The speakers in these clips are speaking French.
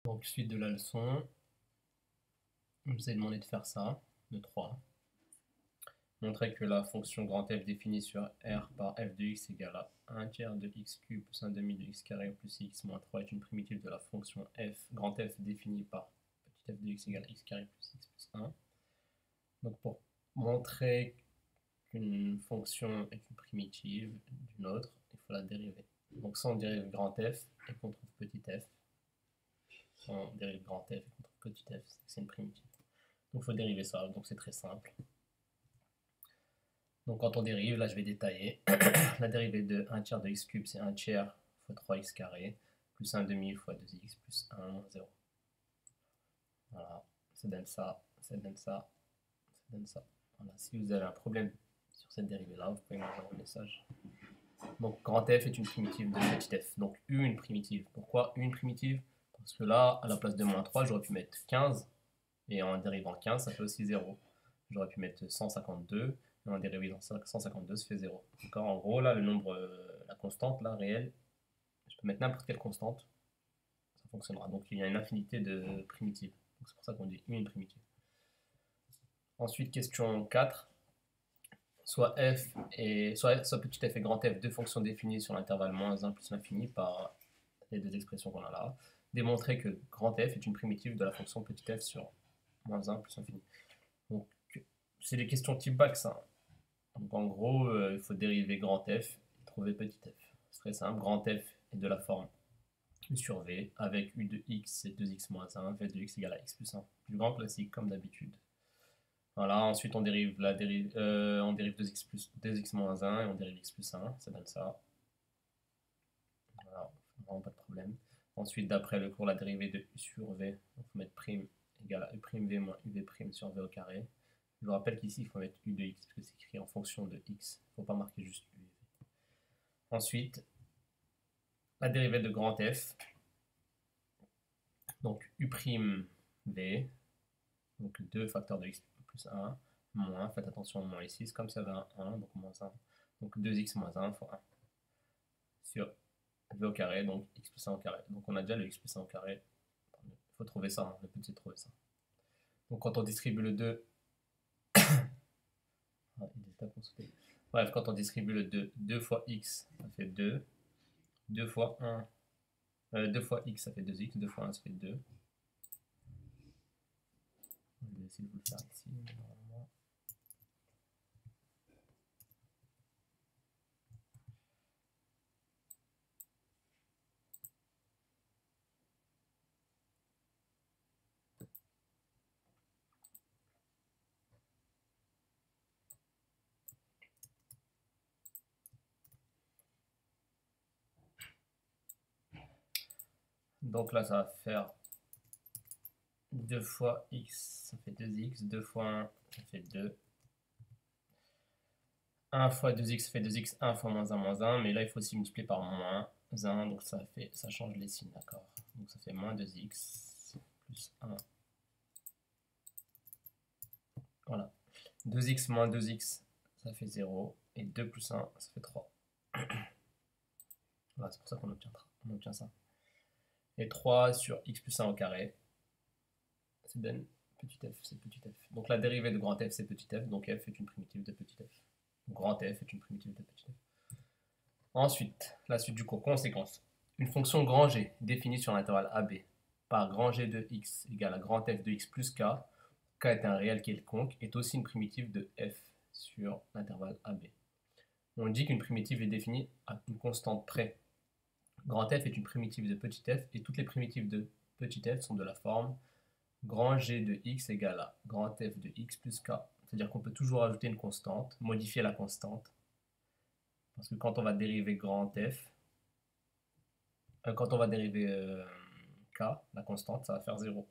Donc, suite de la leçon, je vous ai demandé de faire ça, de 3. Montrer que la fonction grand F définie sur R par f de x égale à 1 tiers de x cube plus 1 demi de x carré plus x moins 3 est une primitive de la fonction f, grand F définie par petit f de x égale à x carré plus x plus 1. Donc, pour montrer qu'une fonction est une primitive d'une autre, il faut la dériver. Donc, soit on dérive grand F et qu'on trouve petit f, soit on dérive grand F et qu'on trouve petit f, c'est une primitive. Donc il faut dériver ça, donc c'est très simple. Donc quand on dérive, là je vais détailler. La dérivée de 1 tiers de x cube, c'est 1 tiers fois 3x carré, plus 1 demi fois 2x, plus 1 moins 0. Voilà, ça donne ça, ça donne ça, ça donne ça. Voilà, si vous avez un problème sur cette dérivée-là, vous pouvez m'envoyer un message. Donc grand f est une primitive de petit f. Donc u une primitive. Pourquoi u une primitive? Parce que là, à la place de moins 3, j'aurais pu mettre 15. Et en dérivant 15, ça fait aussi 0. J'aurais pu mettre 152, et en dérivant 152, ça fait 0. D'accord. En gros, là, le nombre, la constante, là, réelle, je peux mettre n'importe quelle constante, ça fonctionnera. Donc, il y a une infinité de primitives. C'est pour ça qu'on dit une primitive. Ensuite, question 4. Soit petit f et grand f, deux fonctions définies sur l'intervalle moins 1 plus l'infini par les deux expressions qu'on a là. Démontrer que grand f est une primitive de la fonction petit f sur moins 1 plus l'infini. Donc, c'est des questions type bac, ça. Donc, en gros, il faut dériver grand F et trouver petit f. C'est très simple. Grand F est de la forme U sur V avec U de x et 2x moins 1, V de x égale à x plus 1. Du grand classique, comme d'habitude. Voilà, ensuite on dérive 2x, 2x moins 1 et on dérive x plus 1, ça donne ça. Voilà, vraiment pas de problème. Ensuite, d'après le cours, la dérivée de U sur V, il faut mettre prime égale à U'V moins UV' sur V au carré. Je vous rappelle qu'ici, il faut mettre U de x, parce que c'est écrit en fonction de x. Il ne faut pas marquer juste U et V. Ensuite, la dérivée de grand F. Donc, U', donc 2 facteurs de x plus 1, moins, faites attention au moins ici, c'est comme ça avait un 1, donc moins 1. Donc 2x moins 1 fois 1 sur V au carré, donc x plus 1 au carré. Donc on a déjà le x plus 1 au carré. Il faut trouver ça, hein. Le but c'est de trouver ça. Donc quand on distribue le 2, bref, quand on distribue le 2, 2 fois x, ça fait 2. 2 fois 1, 2 fois x, ça fait 2x. 2 fois 1, ça fait 2. Je vais essayer de vous le faire ici, normalement. Donc là, ça va faire 2 fois x, ça fait 2x. 2 fois 1, ça fait 2. 1 fois 2x, ça fait 2x. 1 fois moins 1. Mais là, il faut aussi multiplier par moins 1. Donc ça change les signes, d'accord. Donc ça fait moins 2x plus 1. Voilà. 2x moins 2x, ça fait 0. Et 2 plus 1, ça fait 3. Voilà, c'est pour ça qu'on obtient ça. Et 3 sur x plus 1 au carré, ça donne petit f, c'est petit f. Donc la dérivée de grand f, c'est petit f, donc f est une primitive de petit f. Donc grand f est une primitive de petit f. Ensuite, la suite du cours, conséquence. Une fonction grand G définie sur l'intervalle AB par grand G de x égale à grand f de x plus k, k est un réel quelconque, est aussi une primitive de f sur l'intervalle AB. On dit qu'une primitive est définie à une constante près. Grand f est une primitive de petit f et toutes les primitives de petit f sont de la forme grand G de x égale à grand f de x plus k. C'est-à-dire qu'on peut toujours ajouter une constante, modifier la constante. Parce que quand on va dériver grand f, quand on va dériver k, la constante, ça va faire 0.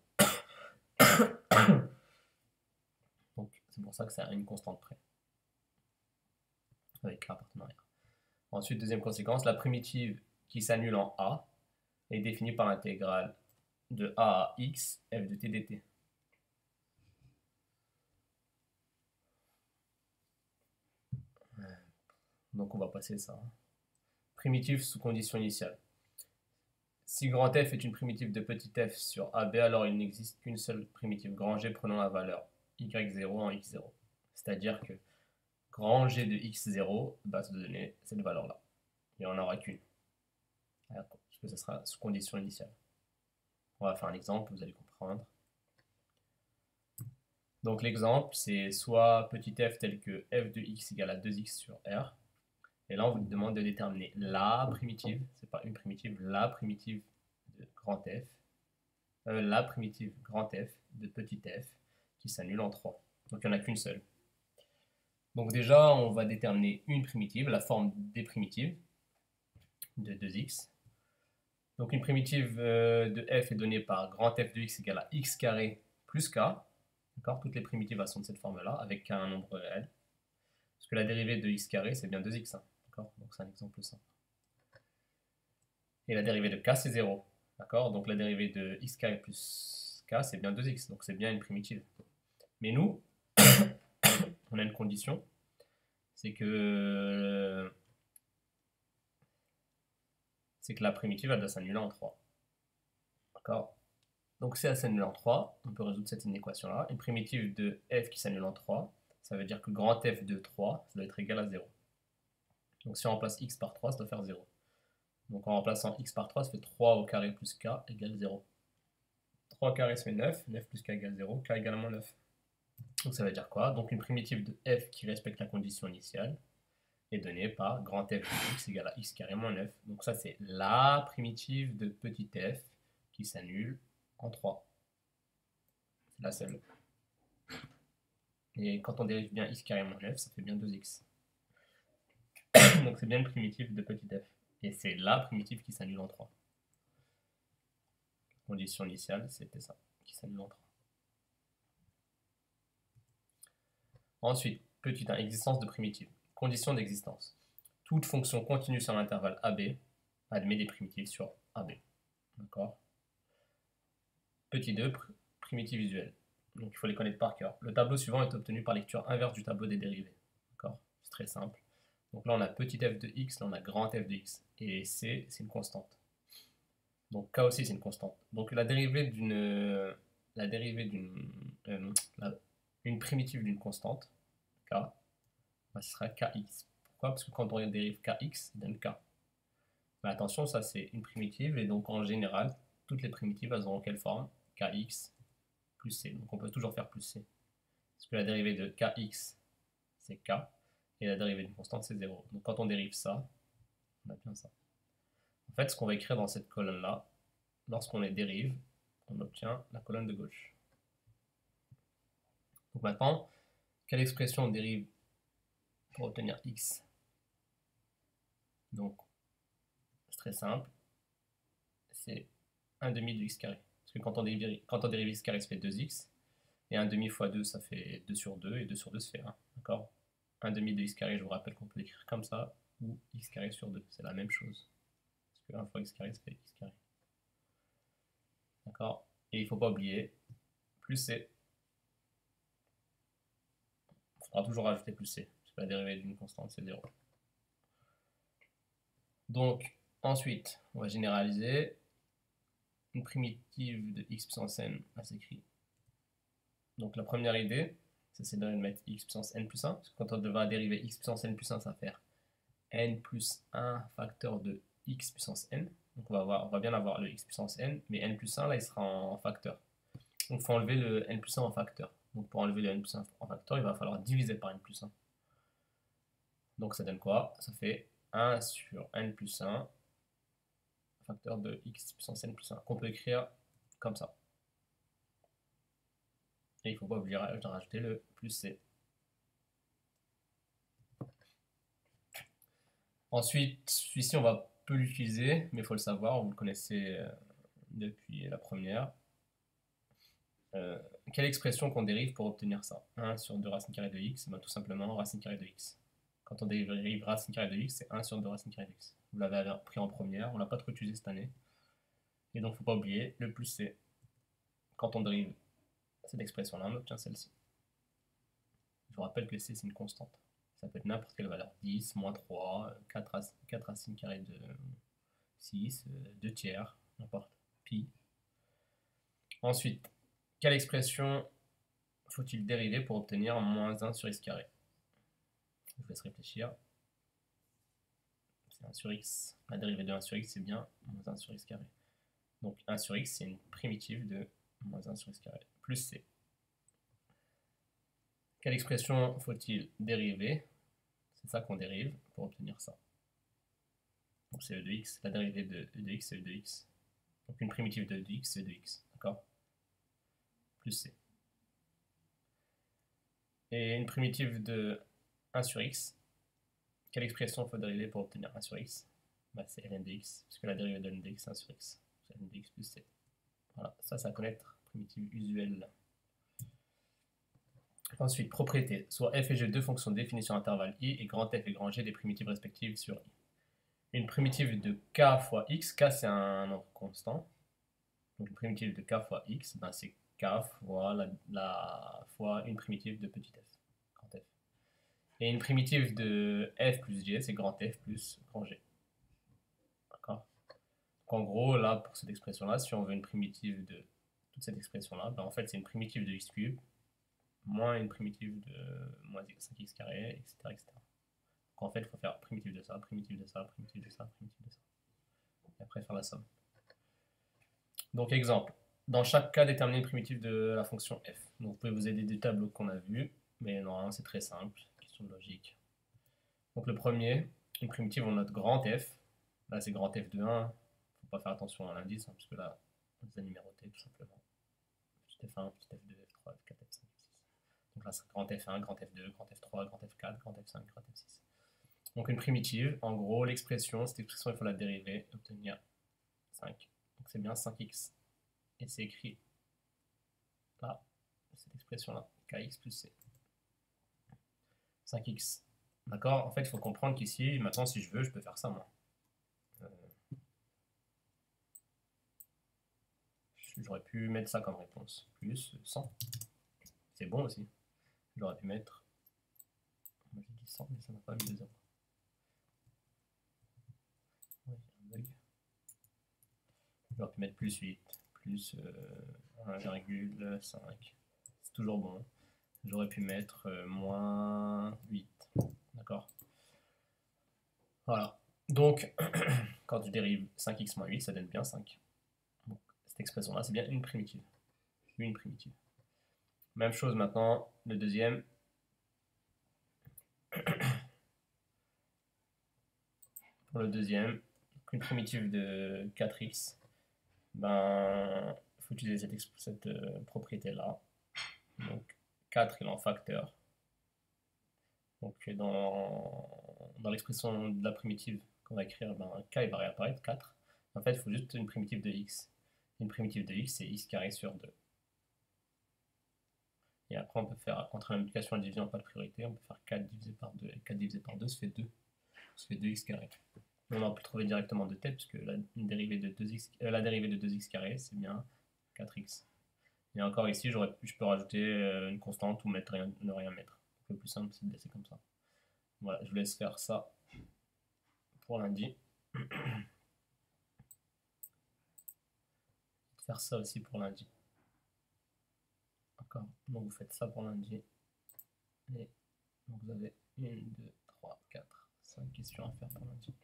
Donc c'est pour ça que c'est à une constante près. Avec k appartenant à r. Ensuite, deuxième conséquence, la primitive qui s'annule en a est définie par l'intégrale de a à x f de t dt. Donc on va passer ça. Primitive sous condition initiale. Si grand f est une primitive de petit f sur AB, alors il n'existe qu'une seule primitive grand G prenant la valeur y0 en x0. C'est-à-dire que grand G de x0 va se donner cette valeur-là. Il n'y en aura qu'une. Parce que ce sera sous condition initiale. On va faire un exemple, vous allez comprendre. Donc l'exemple, c'est soit petit f tel que f de x égale à 2x sur r. Et là, on vous demande de déterminer la primitive, c'est pas une primitive, la primitive de grand f, la primitive grand f de petit f qui s'annule en 3. Donc il n'y en a qu'une seule. Donc déjà, on va déterminer une primitive, la forme des primitives de 2x. Donc une primitive de f est donnée par grand f de x égale à x carré plus k. Toutes les primitives sont de cette forme-là, avec k un nombre réel. Parce que la dérivée de x carré, c'est bien 2x. Donc c'est un exemple simple. Et la dérivée de k, c'est 0. Donc la dérivée de x carré plus k, c'est bien 2x. Donc c'est bien une primitive. Mais nous, on a une condition. C'est que la primitive, elle doit s'annuler en 3. Donc si elle s'annule en 3, on peut résoudre cette équation-là. Une primitive de f qui s'annule en 3, ça veut dire que grand f de 3, ça doit être égal à 0. Donc si on remplace x par 3, ça doit faire 0. Donc en remplaçant x par 3, ça fait 3 au carré plus k égale 0. 3 au carré, ça fait 9. 9 plus k égale 0. K égale moins 9. Donc ça veut dire quoi? Donc une primitive de f qui respecte la condition initiale est donnée par grand f de x égale à x carré moins 9. Donc ça, c'est la primitive de petit f qui s'annule en 3. C'est la seule. Et quand on dérive bien x carré moins 9, ça fait bien 2x. Donc c'est bien une primitive de petit f. Et c'est la primitive qui s'annule en 3. Condition initiale, c'était ça, qui s'annule en 3. Ensuite, petit 1, existence de primitive. Condition d'existence. Toute fonction continue sur l'intervalle AB admet des primitives sur AB. D'accord. Petit 2, primitive visuelle. Donc il faut les connaître par cœur. Le tableau suivant est obtenu par lecture inverse du tableau des dérivées. D'accord. C'est très simple. Donc là, on a petit f de x, là, on a grand f de x. Et c, c'est une constante. Donc k aussi, c'est une constante. Donc la dérivée d'une une primitive d'une constante, k, ce sera kx. Pourquoi? Parce que quand on dérive kx, ça donne k. Mais attention, ça c'est une primitive, et donc en général, toutes les primitives, elles auront quelle forme? Kx plus c. Donc on peut toujours faire plus c. Parce que la dérivée de kx, c'est k, et la dérivée d'une constante, c'est 0. Donc quand on dérive ça, on a bien ça. En fait, ce qu'on va écrire dans cette colonne-là, lorsqu'on les dérive, on obtient la colonne de gauche. Donc maintenant, quelle expression on dérive pour obtenir x? Donc, c'est très simple, c'est 1 demi de x carré. Parce que quand on dérive x carré, ça fait 2x, et 1 demi fois 2, ça fait 2 sur 2, et 2 sur 2, ça fait 1. D'accord? 1 demi de x carré, je vous rappelle qu'on peut l'écrire comme ça, ou x carré sur 2, c'est la même chose. Parce que 1 fois x carré, ça fait x carré. D'accord? Et il ne faut pas oublier, plus c. Il faudra toujours rajouter plus c, parce que la dérivée d'une constante, c'est 0. Donc, ensuite, on va généraliser. Une primitive de x puissance n, elle s'écrit. Donc la première idée, c'est de mettre x puissance n plus 1, parce que quand on devra dériver x puissance n plus 1, ça va faire n plus 1 facteur de x puissance n. Donc on va bien avoir le x puissance n, mais n plus 1, là, il sera en facteur. Donc il faut enlever le n plus 1 en facteur. Donc pour enlever le n plus 1 en facteur, il va falloir diviser par n plus 1. Donc ça donne quoi? Ça fait 1 sur n plus 1 facteur de x puissance n plus 1, qu'on peut écrire comme ça. Et il ne faut pas oublier de rajouter le plus c. Ensuite, celui-ci, on va peu l'utiliser, mais il faut le savoir, vous le connaissez depuis la première. Quelle expression qu'on dérive pour obtenir ça? 1 sur 2 racine carrée de x, ben, tout simplement racine carrée de x. Quand on dérive racine carrée de x, c'est 1 sur 2 racine carrée de x. Vous l'avez appris en première, on ne l'a pas trop utilisé cette année. Et donc, il ne faut pas oublier le plus c. Quand on dérive cette expression-là, on obtient celle-ci. Je vous rappelle que c, c'est une constante. Ça peut être n'importe quelle valeur. 10, moins 3, 4 racines carrées de 6, 2 tiers. n'importe, pi. Ensuite, quelle expression faut-il dériver pour obtenir moins 1 sur x carré? Je vous laisse réfléchir. C'est 1 sur x. La dérivée de 1 sur x, c'est bien moins 1 sur x carré. Donc 1 sur x, c'est une primitive de moins 1 sur x carré, plus c. Quelle expression faut-il dériver? C'est ça qu'on dérive pour obtenir ça. Donc c'est e de x, la dérivée de e de x, c'est e de x. Donc une primitive de e de x, c'est e de x, d'accord? Plus c. Et une primitive de 1 sur x, quelle expression il faut dériver pour obtenir 1 sur x? Bah, c'est ln de x, puisque la dérivée de ln de x, c'est 1 sur x. C'est ln de x plus c. Voilà, ça c'est à connaître, primitive usuelle. Ensuite, propriété. Soit f et g deux fonctions définies sur intervalle i et grand F et grand G des primitives respectives sur i. Une primitive de k fois x, k c'est un nombre constant. Donc une primitive de k fois x, ben c'est k fois fois une primitive de petit f, grand F. Et une primitive de f plus g, c'est grand F plus grand G. D'accord? Donc en gros, là, pour cette expression-là, si on veut une primitive de toute cette expression-là, ben en fait c'est une primitive de x cube moins une primitive de moins 5x carré, etc., etc. Donc en fait, il faut faire primitive de ça, primitive de ça, primitive de ça, primitive de ça. Et après faire la somme. Donc exemple, dans chaque cas, déterminer une primitive de la fonction f. Donc vous pouvez vous aider du tableau qu'on a vu, mais normalement c'est très simple, question de logique. Donc le premier, une primitive, on note grand f. Là c'est grand f de 1, il ne faut pas faire attention à l'indice, hein, parce que là, on les a numérotés tout simplement. Petit f1, petit f2, f3, f4, f5. Donc là, c'est grand F1, grand F2, grand F3, grand F4, grand F5, grand F6. Donc une primitive, en gros, l'expression, cette expression, il faut la dériver, obtenir 5. Donc c'est bien 5x. Et c'est écrit là, cette expression-là, kx plus c. 5x. D'accord? En fait, il faut comprendre qu'ici, maintenant, si je veux, je peux faire ça, moi. J'aurais pu mettre ça comme réponse. Plus 100. C'est bon aussi. J'aurais pu mettre... Moi, j'ai dit 100, mais ça n'a pas mis de 0. J'aurais pu mettre plus 8, plus 1,5. C'est toujours bon. J'aurais pu mettre moins 8. D'accord? Voilà. Donc, quand je dérive 5x moins 8, ça donne bien 5. Donc, cette expression-là, c'est bien une primitive. Une primitive. Même chose maintenant, le deuxième. Pour le deuxième, une primitive de 4x, ben, il faut utiliser cette propriété-là. Donc, 4 il est en facteur. Donc, dans l'expression de la primitive qu'on va écrire, ben, k il va réapparaître, 4. En fait, il faut juste une primitive de x. Une primitive de x, c'est x carré sur 2. Et après, on peut faire, entre la multiplication et la division, pas de priorité, on peut faire 4 divisé par 2. Et 4 divisé par 2, ça fait 2. Ça fait 2x carré. On en peut trouver directement de tête, puisque la dérivée de 2x carré, c'est bien 4x. Et encore ici, je peux rajouter une constante ou mettre ne rien mettre. Le plus simple, c'est de laisser comme ça. Voilà, je vous laisse faire ça pour lundi. Faire ça aussi pour lundi. D'accord. Donc vous faites ça pour lundi. Et donc vous avez 1, 2, 3, 4, 5 questions à faire pour lundi.